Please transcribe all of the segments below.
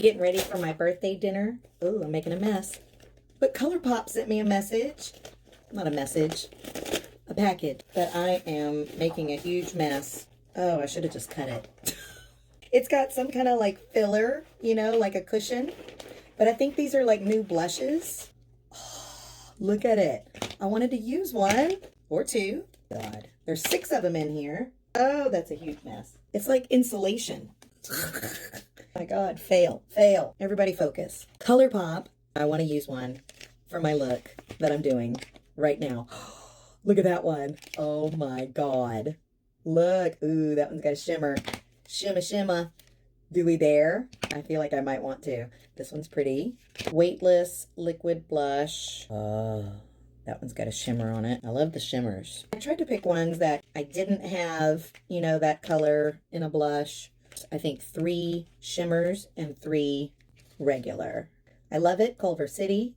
Getting ready for my birthday dinner. Ooh, I'm making a mess. But ColourPop sent me a message. Not a message. A package. That I am making a huge mess. Oh, I should have just cut it. It's got some kind of like filler, you know, like a cushion. But I think these are like new blushes. Oh, look at it. I wanted to use one or two. God, there's 6 of them in here. Oh, that's a huge mess. It's like insulation. My God, fail. Everybody focus. ColourPop. I want to use one for my look that I'm doing right now. Look at that one. Oh my God. Look. Ooh, that one's got a shimmer. Shimma. Do we dare? I feel like I might want to. This one's pretty. Weightless liquid blush. Oh, that one's got a shimmer on it. I love the shimmers. I tried to pick ones that I didn't have, you know, that color in a blush. I think 3 shimmers and 3 regular. I love it. Culver City.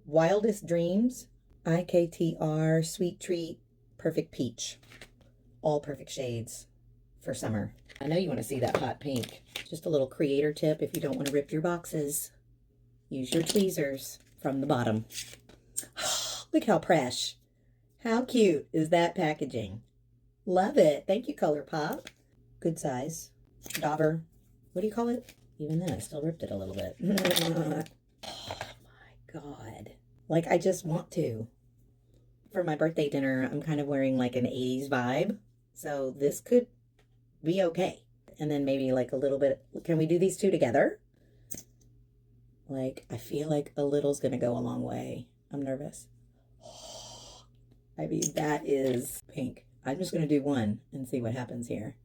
Wildest Dreams. IKTR. Sweet Treat. Perfect Peach. All perfect shades for summer. I know you want to see that hot pink. Just a little creator tip if you don't want to rip your boxes. Use your tweezers from the bottom. Look how fresh. How cute is that packaging? Love it. Thank you, ColourPop. Good size. Dauber. What do you call it? Even then, I still ripped it a little bit. Oh my God. Like, I just want to. For my birthday dinner, I'm kind of wearing like an 80s vibe. So this could be okay. And then maybe like a little bit. Can we do these 2 together? Like, I feel like a little's going to go a long way. I'm nervous. I mean, that is pink. I'm just going to do one and see what happens here.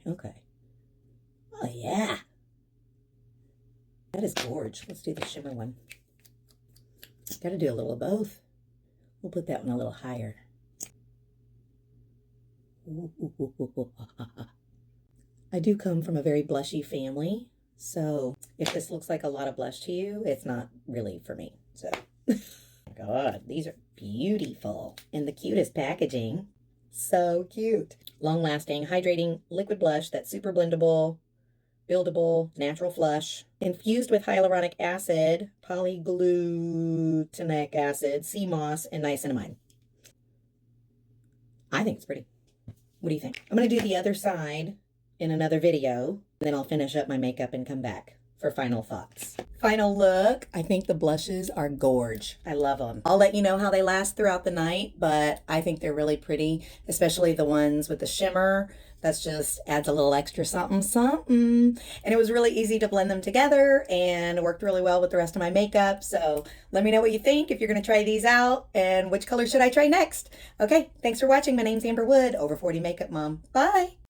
Okay. Oh, yeah. That is gorgeous. Let's do the shimmer one. Got to do a little of both. We'll put that one a little higher. I do come from a very blushy family, so if this looks like a lot of blush to you, it's not really for me. So, God, these are beautiful. And the cutest packaging. So cute. Long-lasting, hydrating liquid blush that's super blendable, buildable, natural flush, infused with hyaluronic acid, polyglutamic acid, sea moss, and niacinamide. I think it's pretty. What do you think? I'm going to do the other side in another video, and then I'll finish up my makeup and come back for final thoughts. Final look. I think the blushes are gorge. I love them. I'll let you know how they last throughout the night, but I think they're really pretty, especially the ones with the shimmer. That's just adds a little extra something. And it was really easy to blend them together and it worked really well with the rest of my makeup. So let me know what you think if you're going to try these out and which color should I try next. Okay, thanks for watching. My name's Amber Wood, Over 40 Makeup Mom. Bye.